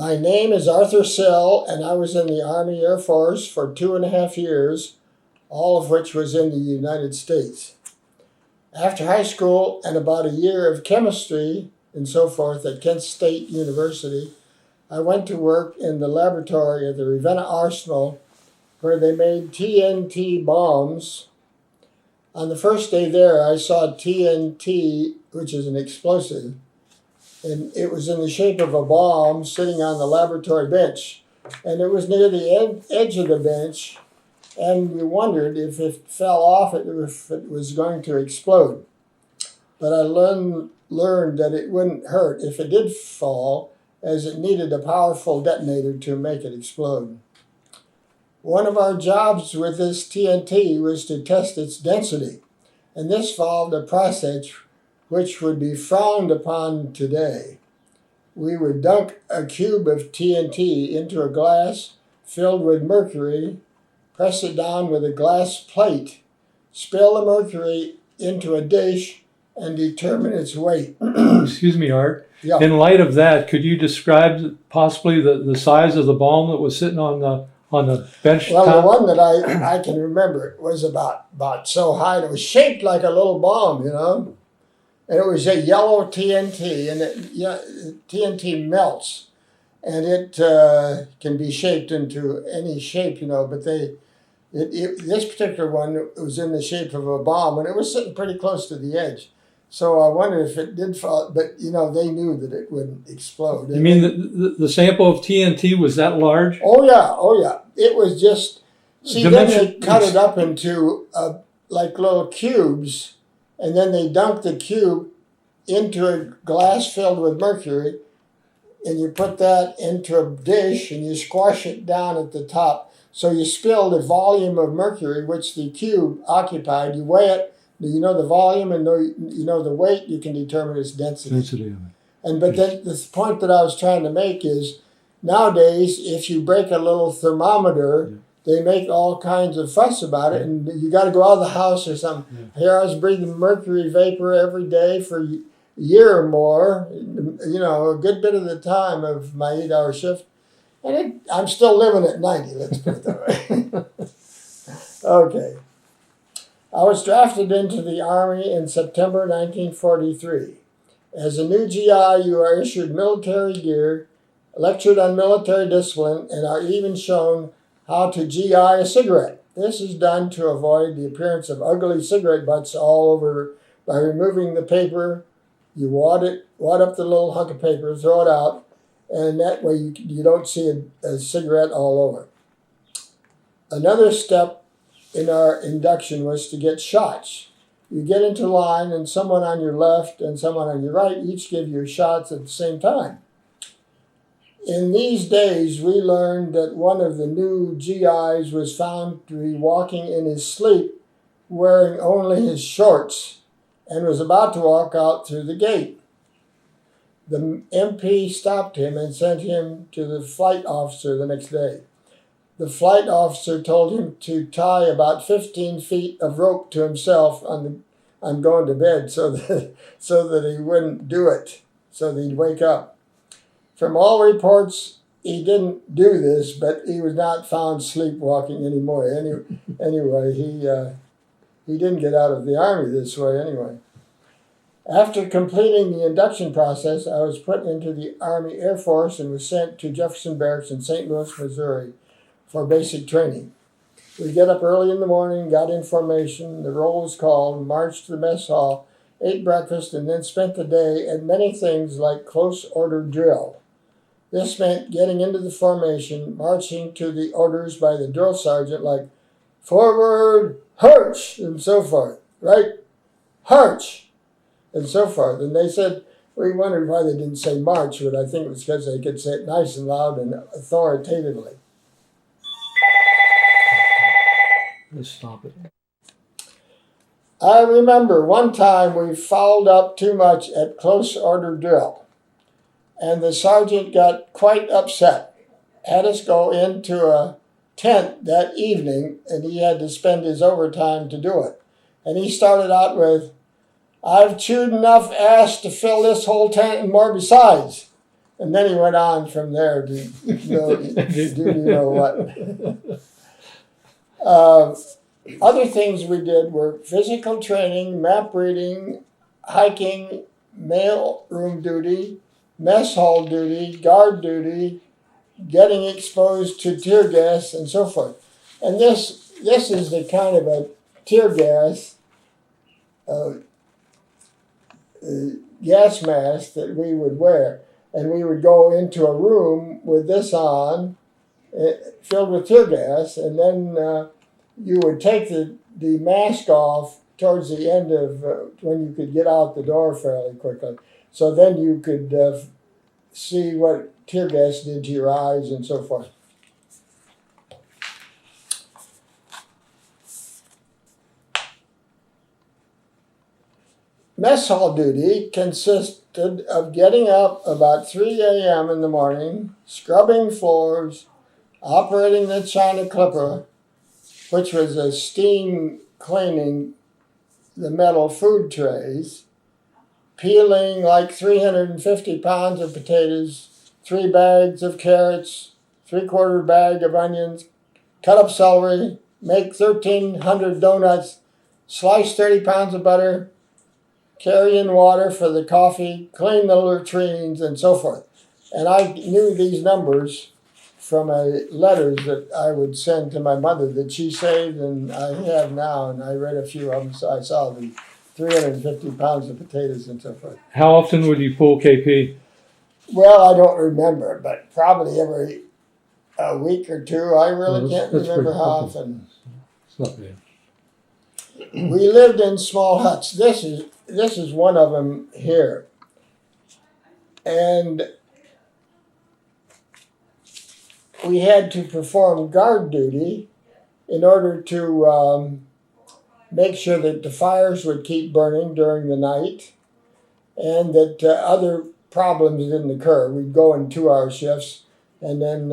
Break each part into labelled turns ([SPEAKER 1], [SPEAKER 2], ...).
[SPEAKER 1] My name is Arthur Sill, and I was in the Army Air Force for 2.5 years, all of which was in the United States. After high school and about a year of chemistry and so forth at Kent State University, I went to work in the laboratory at the Ravenna Arsenal, where they made TNT bombs. On the first day there, I saw TNT, which is an explosive, and it was in the shape of a bomb sitting on the laboratory bench. And it was near the edge of the bench, and we wondered if it fell off, if it was going to explode. But I learned that it wouldn't hurt if it did fall, as it needed a powerful detonator to make it explode. One of our jobs with this TNT was to test its density, and this involved a process which would be frowned upon today. We would dunk a cube of TNT into a glass filled with mercury, press it down with a glass plate, spill the mercury into a dish, and determine its weight.
[SPEAKER 2] Excuse me, Art.
[SPEAKER 1] Yeah.
[SPEAKER 2] In light of that, could you describe possibly the size of the bomb that was sitting on the bench
[SPEAKER 1] Well,
[SPEAKER 2] top?
[SPEAKER 1] the one that I can remember was about so high, and it was shaped like a little bomb, and it was a yellow TNT, and TNT melts, and it can be shaped into any shape, but this particular one was in the shape of a bomb, and it was sitting pretty close to the edge. So I wondered if it did fall, but they knew that it wouldn't explode.
[SPEAKER 2] You mean the sample of TNT was that large?
[SPEAKER 1] Oh yeah. It was just, then they cut it up into like little cubes, and then they dunked the cube into a glass filled with mercury, and you put that into a dish and you squash it down at the top. So you spill the volume of mercury which the cube occupied. You weigh it. You know the volume and you know the weight. You can determine its density. But then the point that I was trying to make is, nowadays, if you break a little thermometer, they make all kinds of fuss about it, and you got to go out of the house or something. Here I was breathing mercury vapor every day for a year or more, a good bit of the time of my 8-hour shift, and I'm still living at 90. Let's put it that way. Okay. I was drafted into the Army in September 1943. As a new GI, you are issued military gear, lectured on military discipline, and are even shown how to GI a cigarette. This is done to avoid the appearance of ugly cigarette butts all over by removing the paper. You wad up the little hunk of paper, throw it out, and that way you don't see a cigarette all over. Another step in our induction was to get shots. You get into line, and someone on your left and someone on your right each give you shots at the same time. In these days, we learned that one of the new GIs was found to be walking in his sleep, wearing only his shorts, and was about to walk out through the gate. The MP stopped him and sent him to the flight officer the next day. The flight officer told him to tie about 15 feet of rope to himself on going to bed so that he wouldn't do it, so that he'd wake up. From all reports, he didn't do this, but he was not found sleepwalking anymore. Anyway, he didn't get out of the Army this way anyway. After completing the induction process, I was put into the Army Air Force and was sent to Jefferson Barracks in St. Louis, Missouri, for basic training. We get up early in the morning, got in formation, the roll was called, marched to the mess hall, ate breakfast, and then spent the day at many things like close order drill. This meant getting into the formation, marching to the orders by the drill sergeant like forward, march, and so forth, right? March, and so forth. And they said, we wondered why they didn't say march, but I think it was because they could say it nice and loud and authoritatively.
[SPEAKER 2] Let's stop it.
[SPEAKER 1] I remember one time we fouled up too much at close order drill, and the sergeant got quite upset, had us go into a tent that evening, and he had to spend his overtime to do it. And he started out with, "I've chewed enough ass to fill this whole tent and more besides." And then he went on from there to do you know what. Other things we did were physical training, map reading, hiking, mail room duty, mess hall duty, guard duty, getting exposed to tear gas, and so forth. And this is the kind of a tear gas gas mask that we would wear. And we would go into a room with this on, filled with tear gas, and then you would take the mask off towards the end of when you could get out the door fairly quickly. So then you could see what tear gas did to your eyes and so forth. Mess hall duty consisted of getting up about 3 a.m. in the morning, scrubbing floors, operating the China clipper, which was a steam cleaning the metal food trays, peeling like 350 pounds of potatoes, 3 bags of carrots, 3/4 bag of onions, cut up celery, make 1,300 donuts, slice 30 pounds of butter, carry in water for the coffee, clean the latrines, and so forth. And I knew these numbers from letters that I would send to my mother that she saved, and I have now, and I read a few of them, so I saw the 350 pounds of potatoes and so forth.
[SPEAKER 2] How often would you pull KP?
[SPEAKER 1] Well, I don't remember, but probably every a week or two. I really can't remember how often.
[SPEAKER 2] It's not bad.
[SPEAKER 1] We lived in small huts. This is one of them here. And we had to perform guard duty in order to make sure that the fires would keep burning during the night and that other problems didn't occur. We'd go in 2-hour shifts and then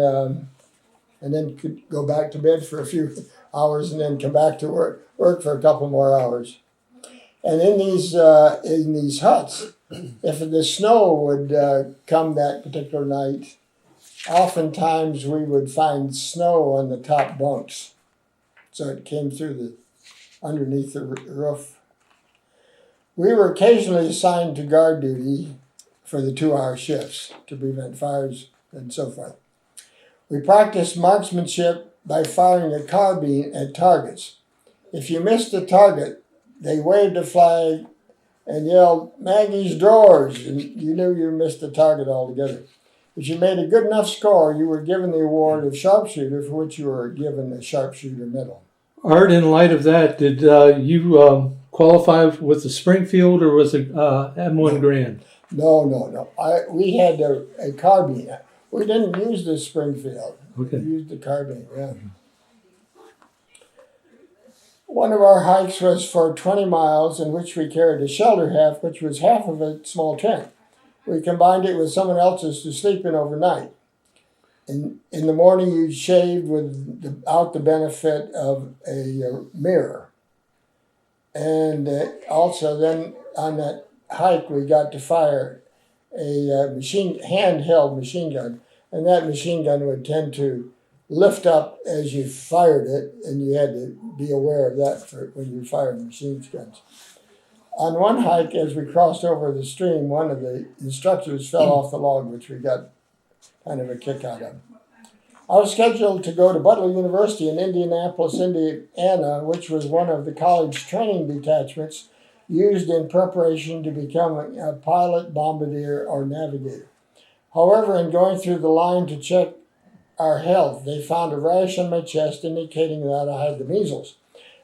[SPEAKER 1] could go back to bed for a few hours and then come back to work for a couple more hours. And in these huts, if the snow would come that particular night, oftentimes we would find snow on the top bunks. So it came through underneath the roof. We were occasionally assigned to guard duty for the 2-hour shifts to prevent fires and so forth. We practiced marksmanship by firing a carbine at targets. If you missed a target, they waved a flag and yelled, "Maggie's drawers," and you knew you missed the target altogether. If you made a good enough score, you were given the award of sharpshooter, for which you were given the sharpshooter medal.
[SPEAKER 2] Art, in light of that, did you qualify with the Springfield or was it M1 Grand?
[SPEAKER 1] No. We had a carbine. We didn't use the Springfield.
[SPEAKER 2] Okay.
[SPEAKER 1] We used the carbine, yeah. One of our hikes was for 20 miles in which we carried a shelter half, which was half of a small tent. We combined it with someone else's to sleep in overnight. In the morning, you shaved without the benefit of a mirror. And also then on that hike, we got to fire a handheld machine gun. And that machine gun would tend to lift up as you fired it, and you had to be aware of that when you fired machine guns. On one hike, as we crossed over the stream, one of the instructors fell off the log, which we got kind of a kick out of. I was scheduled to go to Butler University in Indianapolis, Indiana, which was one of the college training detachments used in preparation to become a pilot, bombardier, or navigator. However, in going through the line to check our health, they found a rash on my chest indicating that I had the measles.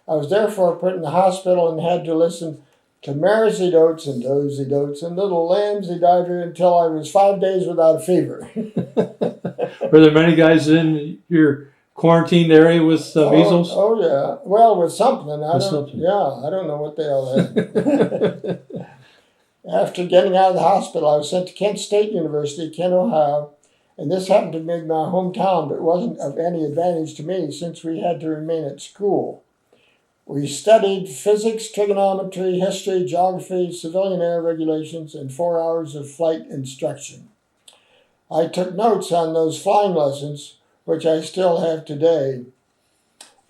[SPEAKER 1] I was therefore put in the hospital and had to listen to Maresy Dotes and Dozy Dotes and Little Lambsy Diver until I was 5 days without a fever.
[SPEAKER 2] Were there many guys in your quarantined area with measles?
[SPEAKER 1] Oh yeah. Well, with something. I don't know what they all had. After getting out of the hospital, I was sent to Kent State University, Kent, Ohio, and this happened to be my hometown, but wasn't of any advantage to me since we had to remain at school. We studied physics, trigonometry, history, geography, civilian air regulations, and 4 hours of flight instruction. I took notes on those flying lessons, which I still have today,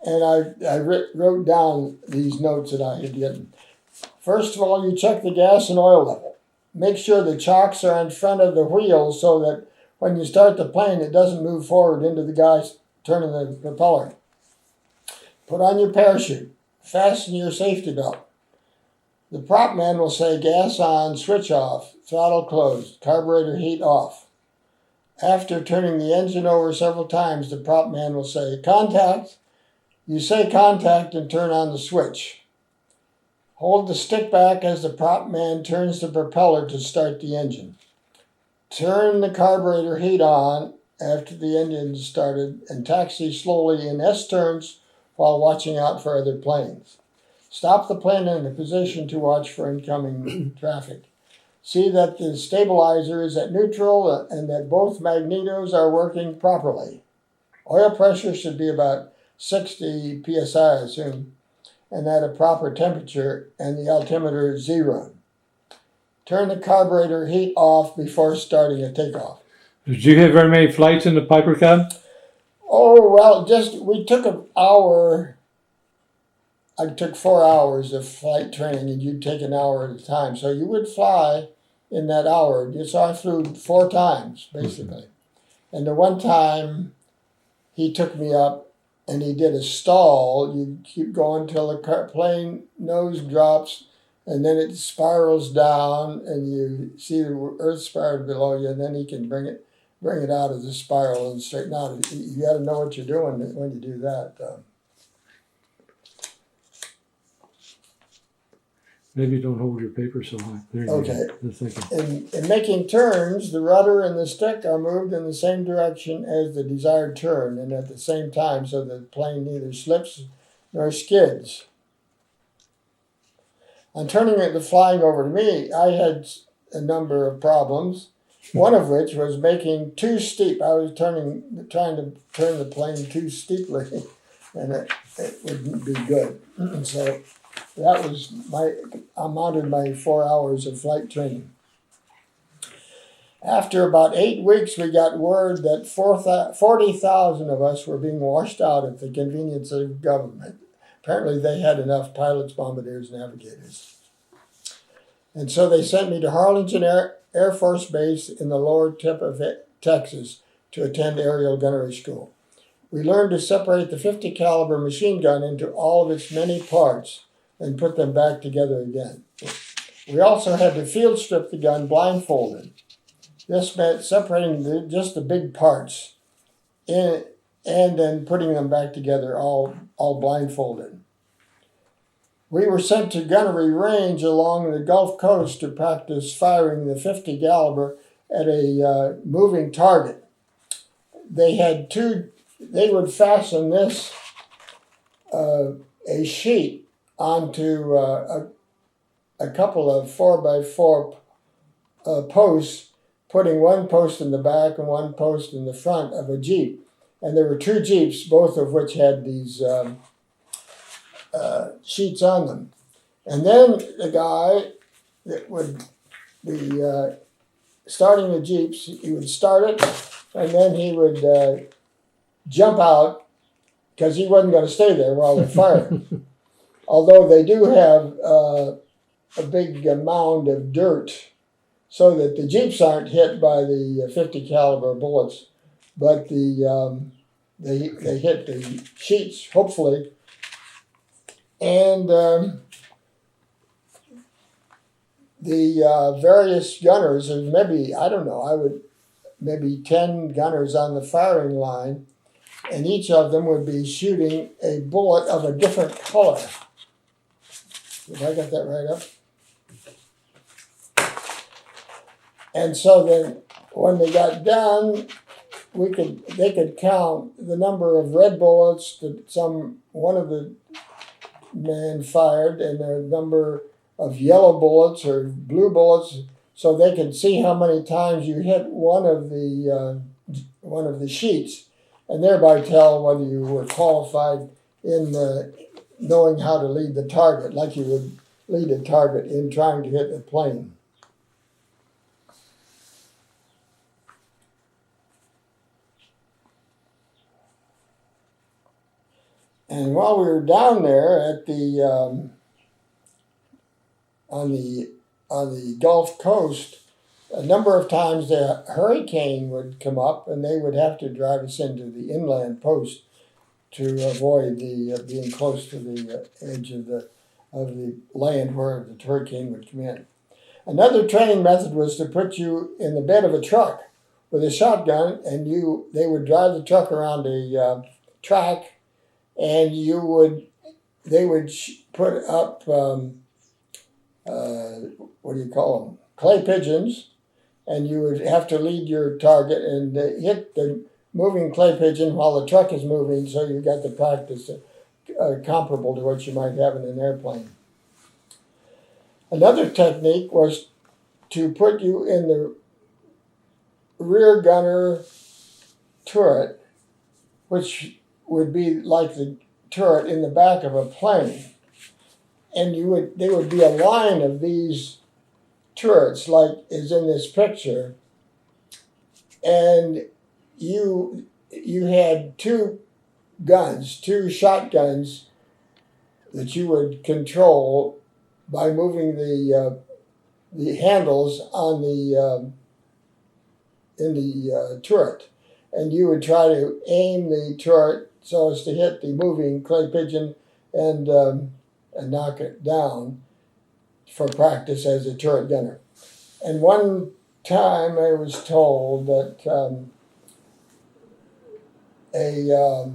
[SPEAKER 1] and I wrote down these notes that I had gotten. First of all, you check the gas and oil level. Make sure the chocks are in front of the wheels so that when you start the plane, it doesn't move forward into the guy turning the propeller. Put on your parachute. Fasten your safety belt. The prop man will say gas on, switch off, throttle closed, carburetor heat off. After turning the engine over several times, the prop man will say contact. You say contact and turn on the switch. Hold the stick back as the prop man turns the propeller to start the engine. Turn the carburetor heat on after the engine is started and taxi slowly in S turns while watching out for other planes. Stop the plane in a position to watch for incoming traffic. See that the stabilizer is at neutral and that both magnetos are working properly. Oil pressure should be about 60 psi, I assume, and at a proper temperature, and the altimeter is 0. Turn the carburetor heat off before starting a takeoff.
[SPEAKER 2] Did you have very many flights in the Piper Cub?
[SPEAKER 1] Oh, well, we took an hour. I took 4 hours of flight training, and you'd take an hour at a time. So you would fly in that hour. So I flew 4 times, basically. And the one time he took me up and he did a stall, you keep going till the plane nose drops, and then it spirals down, and you see the earth spiral below you, and then he can bring it out of the spiral and straighten out. You got to know what you're doing when you do that.
[SPEAKER 2] Maybe don't hold your paper so high. There you
[SPEAKER 1] Okay.
[SPEAKER 2] go.
[SPEAKER 1] In making turns, the rudder and the stick are moved in the same direction as the desired turn, and at the same time, so the plane neither slips nor skids. On turning the flying over to me, I had a number of problems, one of which was making too steep. I was trying to turn the plane too steeply, and it wouldn't be good. So that was I mounted my 4 hours of flight training. After about 8 weeks, we got word that 40,000 of us were being washed out at the convenience of government. Apparently they had enough pilots, bombardiers, navigators. And so they sent me to Harlingen Air Force Base in the lower tip of Texas to attend aerial gunnery school. We learned to separate the 50 caliber machine gun into all of its many parts and put them back together again. We also had to field strip the gun blindfolded. This meant separating just the big parts and then putting them back together all blindfolded. We were sent to gunnery range along the Gulf Coast to practice firing the 50 caliber at a moving target. They would fasten this, a sheet onto a couple of 4x4 posts, putting one post in the back and one post in the front of a Jeep. And there were 2 Jeeps, both of which had these sheets on them. And then the guy that would be starting the Jeeps, he would start it, and then he would jump out because he wasn't going to stay there while they're firing. Although they do have a big mound of dirt so that the Jeeps aren't hit by the 50 caliber bullets, but they hit the sheets, hopefully. And the various gunners, and maybe 10 gunners on the firing line, and each of them would be shooting a bullet of a different color. Did I get that right up? And so then when they got done, they could count the number of red bullets that one of the men fired and the number of yellow bullets or blue bullets, so they could see how many times you hit one of the sheets, and thereby tell whether you were qualified in knowing how to lead the target, like you would lead a target in trying to hit the plane. And while we were down there at the on the Gulf Coast, a number of times the hurricane would come up, and they would have to drive us into the inland post to avoid the being close to the edge of the land where the hurricane would come in. Another training method was to put you in the bed of a truck with a shotgun, and they would drive the truck around a track, and they would put up what do you call them? Clay pigeons, and you would have to lead your target and hit the moving clay pigeon while the truck is moving, so you got the practice comparable to what you might have in an airplane. Another technique was to put you in the rear gunner turret, which would be like the turret in the back of a plane. And they would be a line of these turrets, like is in this picture, and you had two shotguns that you would control by moving the handles on in the turret, and you would try to aim the turret so as to hit the moving clay pigeon and knock it down for practice as a turret gunner. And one time I was told that a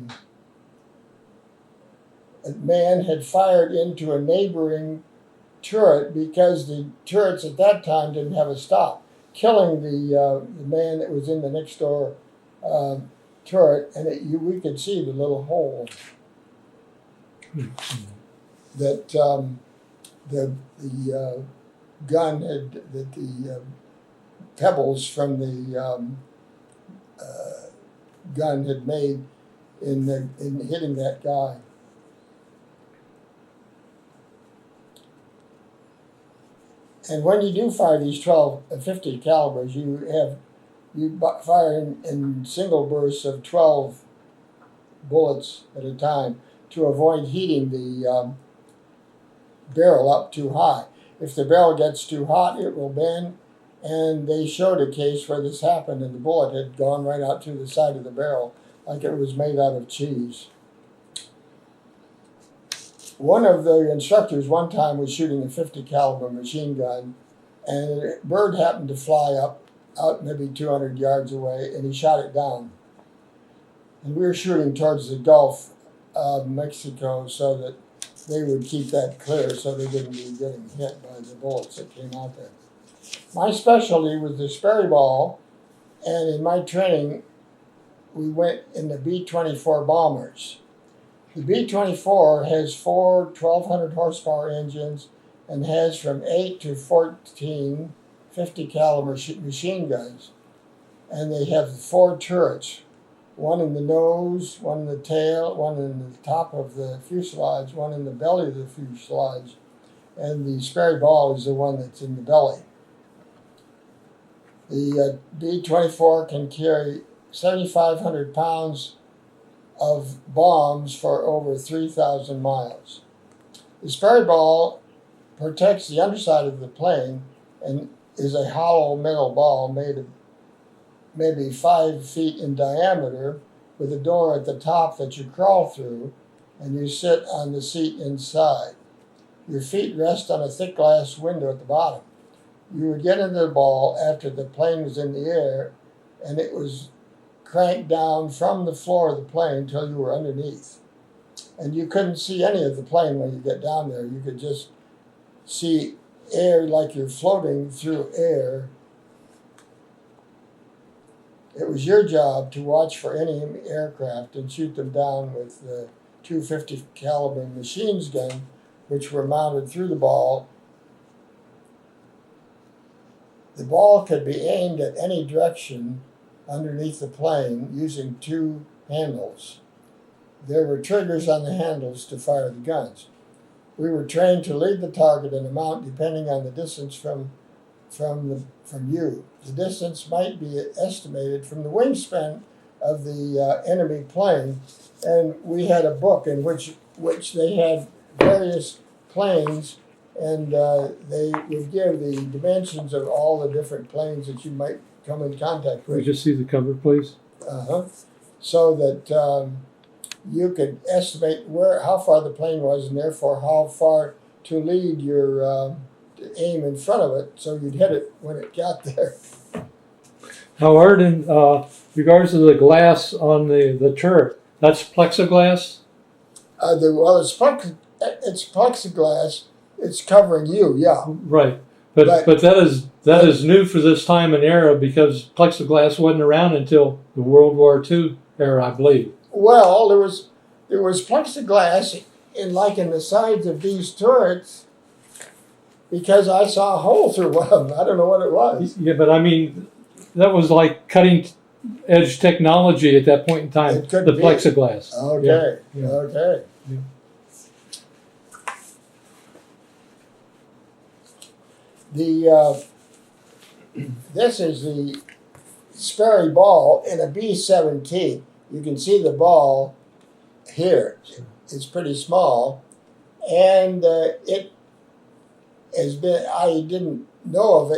[SPEAKER 1] man had fired into a neighboring turret because the turrets at that time didn't have a stop, killing the man that was in the next door turret, and we could see the little hole that the gun that the pebbles from the gun had made in hitting that guy. And when you do fire these 12 and 50 calibers, you fire in single bursts of 12 bullets at a time to avoid heating the barrel up too high. If the barrel gets too hot, it will bend. And they showed a case where this happened, and the bullet had gone right out through the side of the barrel, like it was made out of cheese. One of the instructors one time was shooting a 50 caliber machine gun, and a bird happened to fly out maybe 200 yards away, and he shot it down. And we were shooting towards the Gulf of Mexico so that they would keep that clear so they didn't be getting hit by the bullets that came out there. My specialty was the Sperry ball, and in my training, we went in the B-24 bombers. The B-24 has 4 1,200 horsepower engines and has from 8 to 14 50 caliber machine guns. And they have 4 turrets, one in the nose, one in the tail, one in the top of the fuselage, one in the belly of the fuselage, and the Sperry ball is the one that's in the belly. The B-24 can carry 7,500 pounds of bombs for over 3,000 miles. The Sperry ball protects the underside of the plane and is a hollow metal ball made of maybe 5 feet in diameter with a door at the top that you crawl through, and you sit on the seat inside. Your feet rest on a thick glass window at the bottom. You would get into the ball after the plane was in the air, and it was cranked down from the floor of the plane until you were underneath. And you couldn't see any of the plane when you get down there. You could just see air like you're floating through air. It was your job to watch for any aircraft and shoot them down with the 250 caliber machine gun, which were mounted through the ball. The ball could be aimed at any direction underneath the plane using 2 handles. There were triggers on the handles to fire the guns. We were trained to lead the target and amount depending on the distance from you. The distance might be estimated from the wingspan of the enemy plane, and we had a book in which they had various planes, and they would give the dimensions of all the different planes that you might come in contact
[SPEAKER 2] Could we
[SPEAKER 1] with.
[SPEAKER 2] just see the cover, please?
[SPEAKER 1] So that you could estimate how far the plane was, and therefore how far to lead your aim in front of it, so you'd hit it when it got there.
[SPEAKER 2] Howard, in regards to the glass on the turret, that's plexiglass?
[SPEAKER 1] Well, it's plexiglass. It's covering you, yeah.
[SPEAKER 2] Right. But that is new for this time and era, because plexiglass wasn't around until the World War II era, I believe.
[SPEAKER 1] Well, there was plexiglass in the sides of these turrets, because I saw a hole through one of them. I don't know what it was.
[SPEAKER 2] Yeah, but I mean, that was like cutting edge technology at that point in time.
[SPEAKER 1] It could
[SPEAKER 2] the
[SPEAKER 1] be.
[SPEAKER 2] Plexiglass.
[SPEAKER 1] Okay.
[SPEAKER 2] Yeah. Yeah.
[SPEAKER 1] Okay.
[SPEAKER 2] Yeah.
[SPEAKER 1] This is the Sperry ball in a B-17. You can see the ball here. It's pretty small, and it has been. I didn't know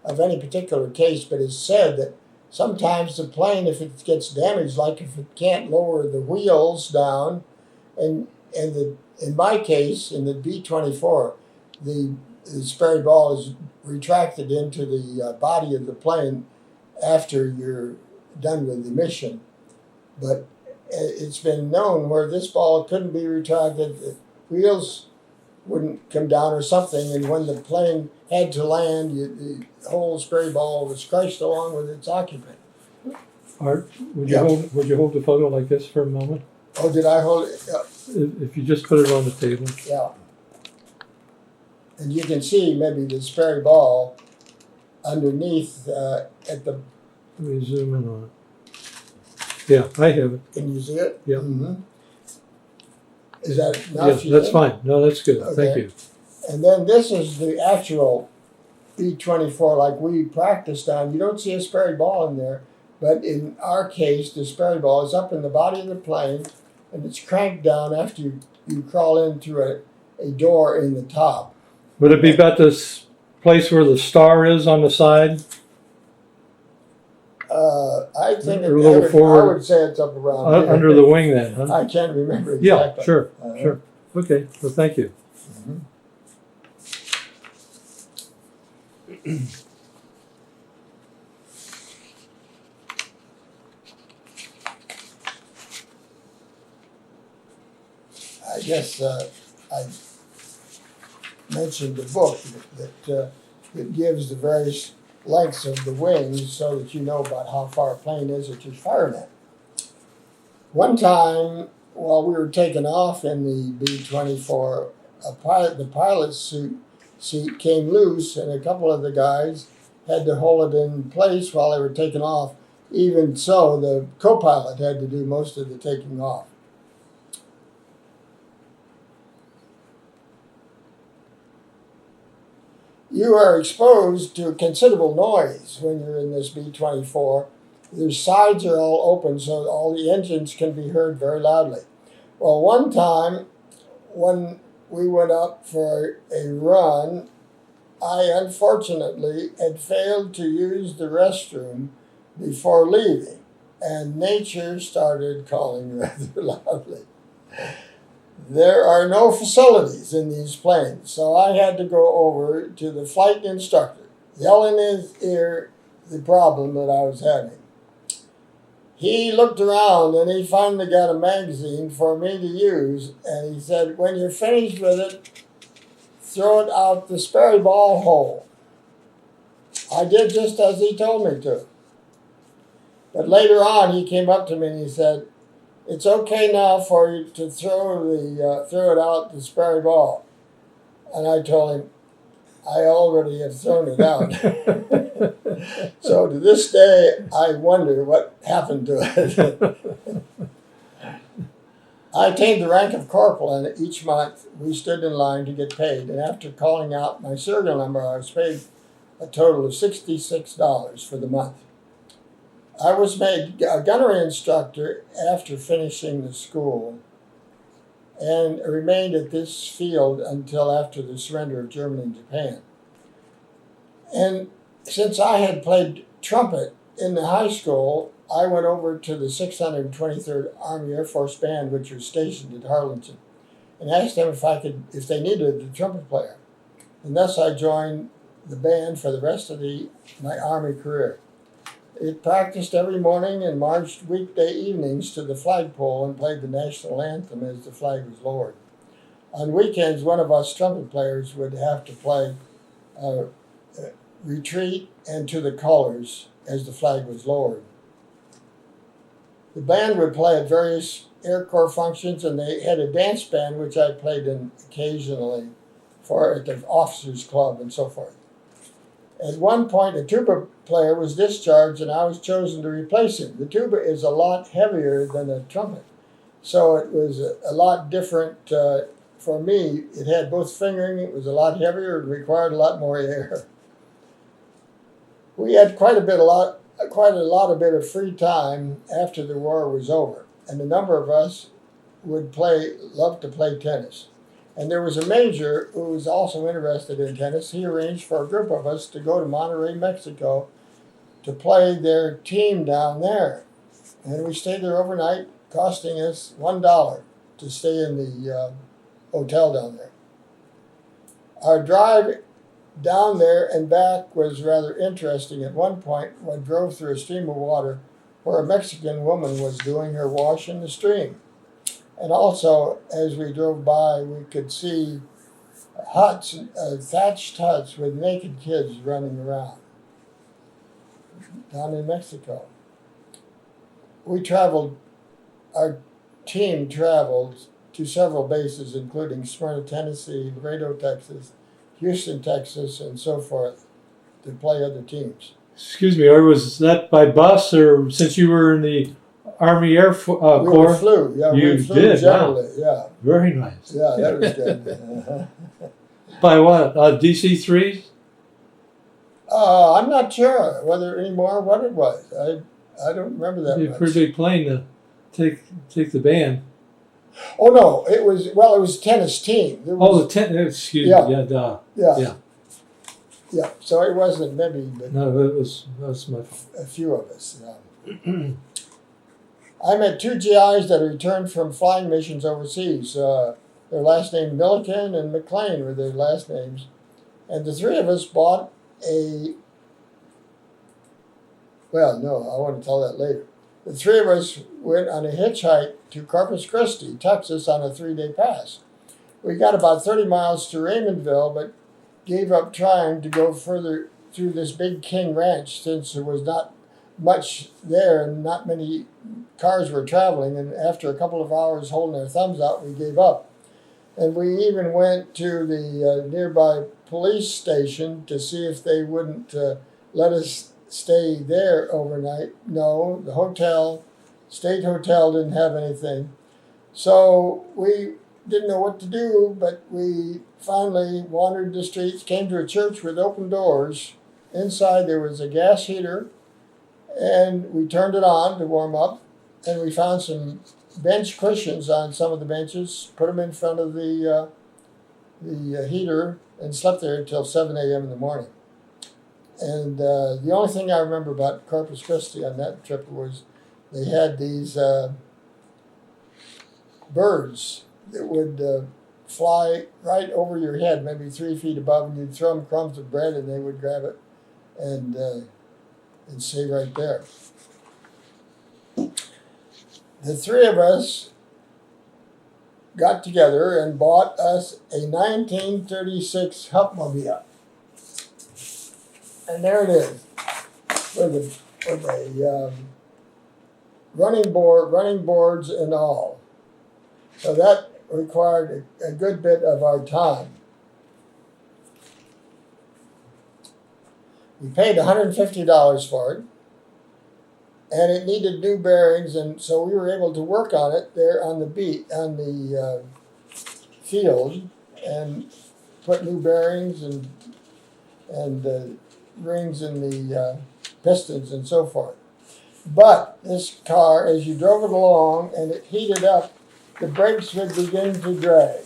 [SPEAKER 1] of any particular case, but it's said that sometimes the plane, if it gets damaged, like if it can't lower the wheels down, in my case, in the B-24, the Sperry ball is retracted into the body of the plane after you're done with the mission. But it's been known where this ball couldn't be retracted, the wheels wouldn't come down or something, and when the plane had to land, the whole Sperry ball was crushed along with its occupant.
[SPEAKER 2] Art, would you hold the photo like this for a moment?
[SPEAKER 1] Oh, did I hold it?
[SPEAKER 2] If you just put it on the table.
[SPEAKER 1] Yeah. And you can see maybe the Sperry ball underneath at the.
[SPEAKER 2] Let me zoom in on it. Yeah, I have it.
[SPEAKER 1] Can you see it?
[SPEAKER 2] Yeah.
[SPEAKER 1] Mm-hmm. Is that enough?
[SPEAKER 2] Yes, that's fine. No, that's good.
[SPEAKER 1] Okay.
[SPEAKER 2] Thank you.
[SPEAKER 1] And then this is the actual B-24 like we practiced on. You don't see a Sperry ball in there, but in our case, the Sperry ball is up in the body of the plane, and it's cranked down after you crawl in through a door in the top.
[SPEAKER 2] Would it be about this place where the star is on the side?
[SPEAKER 1] I think
[SPEAKER 2] A little forward.
[SPEAKER 1] I would say it's up around here.
[SPEAKER 2] Under the wing then, huh?
[SPEAKER 1] I can't remember exactly.
[SPEAKER 2] Yeah, sure, sure. Okay, well, thank you.
[SPEAKER 1] I guess I mentioned the book that gives the various lengths of the wings so that you know about how far a plane is that you're firing at. One time, while we were taking off in the B-24, the pilot's seat came loose, and a couple of the guys had to hold it in place while they were taking off. Even so, the co-pilot had to do most of the taking off. You are exposed to considerable noise when you're in this B-24. The sides are all open, so all the engines can be heard very loudly. Well, one time when we went up for a run, I unfortunately had failed to use the restroom before leaving, and nature started calling rather loudly. There are no facilities in these planes, so I had to go over to the flight instructor, yell in his ear the problem that I was having. He looked around and he finally got a magazine for me to use, and he said, when you're finished with it, throw it out the Sperry ball hole. I did just as he told me to. But later on, he came up to me and he said, it's okay now for you to throw it out the Sperry ball. And I told him, I already have thrown it out. So to this day, I wonder what happened to it. I attained the rank of corporal, and each month we stood in line to get paid. And after calling out my serial number, I was paid a total of $66 for the month. I was made a gunnery instructor after finishing the school and remained at this field until after the surrender of Germany and Japan. And since I had played trumpet in the high school, I went over to the 623rd Army Air Force Band, which was stationed at Harlingen, and asked them if they needed a trumpet player. And thus I joined the band for the rest of my Army career. It practiced every morning and marched weekday evenings to the flagpole and played the national anthem as the flag was lowered. On weekends, one of us trumpet players would have to play retreat and to the colors as the flag was lowered. The band would play at various Air Corps functions, and they had a dance band which I played in occasionally at the officers' club and so forth. At one point, a tuba player was discharged, and I was chosen to replace him. The tuba is a lot heavier than a trumpet, so it was a lot different for me. It had both fingering. It was a lot heavier. It required a lot more air. We had quite a lot of free time after the war was over, and a number of us loved to play tennis. And there was a major who was also interested in tennis. He arranged for a group of us to go to Monterrey, Mexico, to play their team down there. And we stayed there overnight, costing us $1 to stay in the hotel down there. Our drive down there and back was rather interesting. At one point, we drove through a stream of water where a Mexican woman was doing her wash in the stream. And also, as we drove by, we could see huts, thatched huts with naked kids running around down in Mexico. Our team traveled to several bases, including Smyrna, Tennessee, Laredo, Texas, Houston, Texas, and so forth, to play other teams.
[SPEAKER 2] Excuse me, or was that by bus, or since you were in the Army Air Corps?
[SPEAKER 1] We flew, yeah.
[SPEAKER 2] You
[SPEAKER 1] we flew
[SPEAKER 2] did,
[SPEAKER 1] generally,
[SPEAKER 2] wow.
[SPEAKER 1] Yeah.
[SPEAKER 2] Very nice.
[SPEAKER 1] Yeah, that was good.
[SPEAKER 2] By what? DC-3s?
[SPEAKER 1] I'm not sure whether anymore what it was. I don't remember that
[SPEAKER 2] It'd be a
[SPEAKER 1] much.
[SPEAKER 2] pretty big plane to take the band.
[SPEAKER 1] Oh no, it was a tennis team.
[SPEAKER 2] Excuse me,
[SPEAKER 1] Yeah, so it wasn't maybe, but
[SPEAKER 2] no, that was my fault.
[SPEAKER 1] a few of us. Yeah. I met two GIs that returned from flying missions overseas. Their last name Milliken and McLean were their last names, and the three of us bought I want to tell that later. The three of us went on a hitchhike to Corpus Christi, Texas, on a 3-day pass. We got about 30 miles to Raymondville, but gave up trying to go further through this big King Ranch since there was not much there and not many cars were traveling. And after a couple of hours holding our thumbs out, we gave up. And we even went to the nearby police station to see if they wouldn't let us stay there overnight. No, the state hotel didn't have anything. So we didn't know what to do, but we finally wandered the streets, came to a church with open doors. Inside there was a gas heater, and we turned it on to warm up, and we found some bench cushions on some of the benches, put them in front of the heater, and slept there until 7 a.m. in the morning. And the only thing I remember about Corpus Christi on that trip was they had these birds that would fly right over your head, maybe 3 feet above, and you'd throw them crumbs of bread, and they would grab it and stay right there. The three of us got together and bought us a 1936 Hupmobile. And there it is, with a running boards and all. So that required a good bit of our time. We paid $150 for it, and it needed new bearings, and so we were able to work on it there on the field, and put new bearings and rings in the pistons and so forth. But this car, as you drove it along and it heated up, the brakes would begin to drag.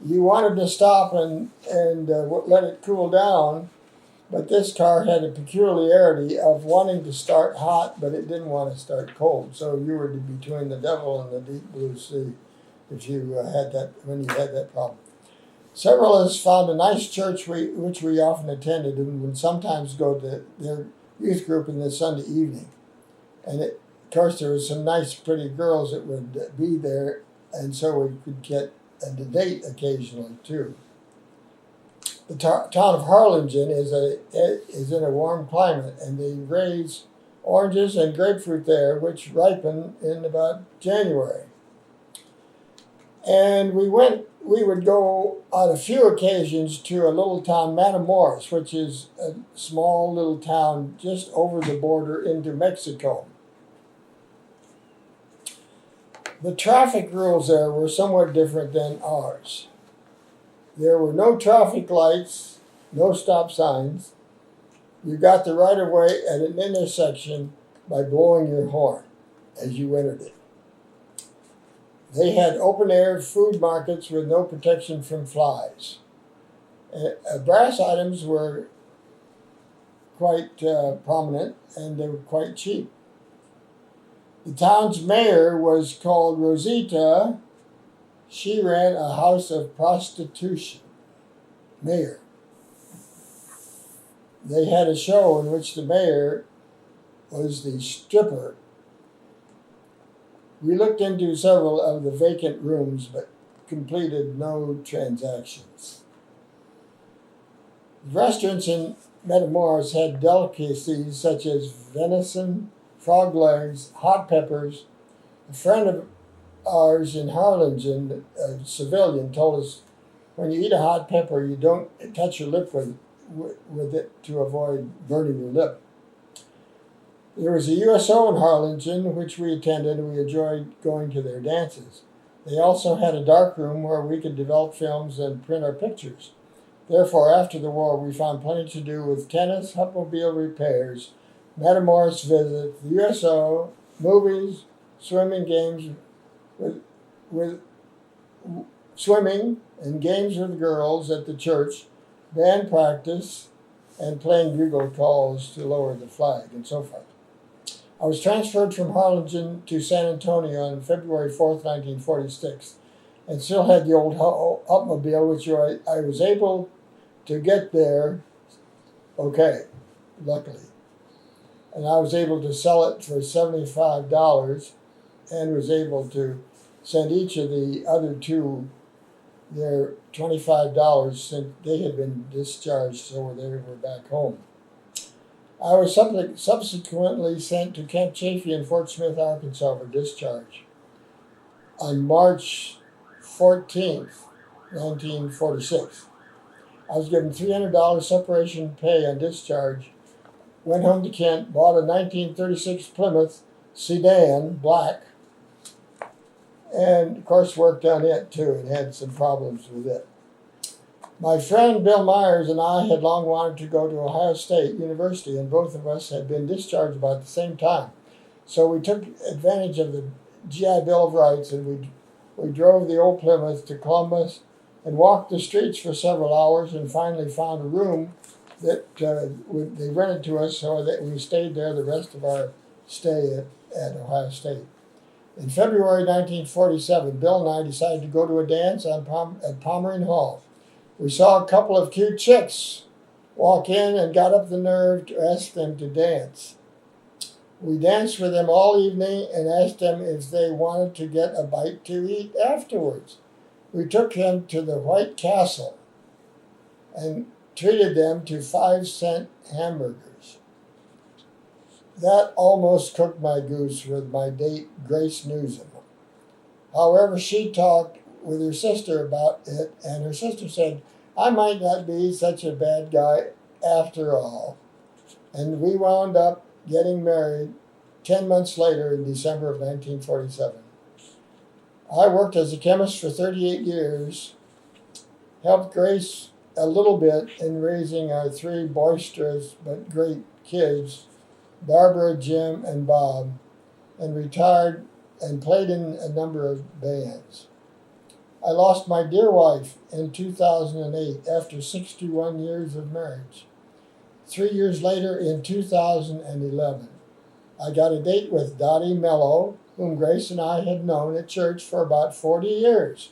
[SPEAKER 1] You wanted to stop and let it cool down, but this car had a peculiarity of wanting to start hot, but it didn't want to start cold. So you were between the devil and the deep blue sea if you when you had that problem. Several of us found a nice church which we often attended and would sometimes go to their youth group in the Sunday evening. And of course, there were some nice, pretty girls that would be there, and so we could get a date occasionally too. The town of Harlingen is in a warm climate, and they raise oranges and grapefruit there, which ripen in about January. And we would go on a few occasions to a little town, Matamoros, which is a small little town just over the border into Mexico. The traffic rules there were somewhat different than ours. There were no traffic lights, no stop signs. You got the right of way at an intersection by blowing your horn as you entered it. They had open-air food markets with no protection from flies. Brass items were quite prominent, and they were quite cheap. The town's mayor was called Rosita. She ran a house of prostitution. Mayor. They had a show in which the mayor was the stripper. We looked into several of the vacant rooms, but completed no transactions. The restaurants in Matamoros had delicacies such as venison, frog legs, hot peppers. A friend of ours in Harlingen, a civilian, told us when you eat a hot pepper, you don't touch your lip with it to avoid burning your lip. There was a USO in Harlingen, which we attended, and we enjoyed going to their dances. They also had a dark room where we could develop films and print our pictures. Therefore, after the war, we found plenty to do with tennis, automobile repairs, Matamoros visit, the USO, movies, swimming games with swimming and games with girls at the church, band practice, and playing bugle calls to lower the flag, and so forth. I was transferred from Harlingen to San Antonio on February 4th, 1946, and still had the old automobile, which I was able to get there, luckily. And I was able to sell it for $75 and was able to send each of the other two their $25 since they had been discharged, so they were back home. I was subsequently sent to Camp Chaffee in Fort Smith, Arkansas for discharge. On March 14th, 1946, I was given $300 separation pay on discharge, went home to Kent, bought a 1936 Plymouth sedan, black, and of course worked on it too and had some problems with it. My friend Bill Myers and I had long wanted to go to Ohio State University, and both of us had been discharged about the same time. So we took advantage of the GI Bill of Rights, and we drove the old Plymouth to Columbus and walked the streets for several hours and finally found a room that they rented to us, so that we stayed there the rest of our stay at Ohio State. In February 1947, Bill and I decided to go to a dance at Pomeroy Hall. We saw a couple of cute chicks walk in and got up the nerve to ask them to dance. We danced with them all evening and asked them if they wanted to get a bite to eat afterwards. We took them to the White Castle and treated them to 5-cent hamburgers. That almost cooked my goose with my date, Grace Newsom. However, she talked with her sister about it, and her sister said, I might not be such a bad guy after all. And we wound up getting married 10 months later in December of 1947. I worked as a chemist for 38 years, helped Grace a little bit in raising our 3 boisterous but great kids, Barbara, Jim, and Bob, and retired and played in a number of bands. I lost my dear wife in 2008 after 61 years of marriage. 3 years later, in 2011, I got a date with Dottie Mello, whom Grace and I had known at church for about 40 years.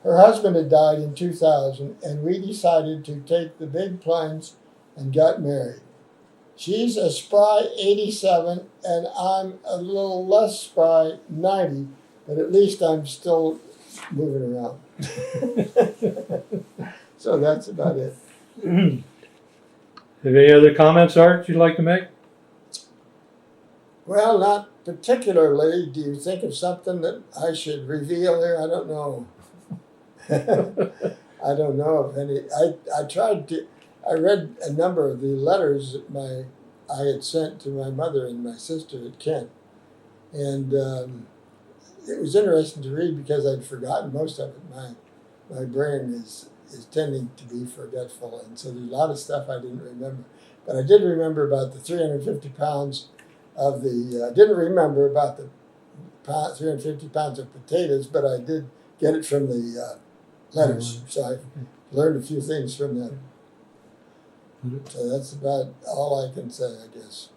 [SPEAKER 1] Her husband had died in 2000, and we decided to take the big plunge and got married. She's a spry 87, and I'm a little less spry 90, but at least I'm still moving around. So that's about it.
[SPEAKER 2] Have any other comments, Art, you'd like to make?
[SPEAKER 1] Well, not particularly. Do you think of something that I should reveal here? I don't know. I don't know of any. I read a number of the letters that I had sent to my mother and my sister at Kent. And it was interesting to read because I'd forgotten most of it. My brain is tending to be forgetful, and so there's a lot of stuff I didn't remember. But I did remember about the 350 pounds of the. I didn't remember about the 350 pounds of potatoes, but I did get it from the letters. So I learned a few things from them. So that's about all I can say, I guess.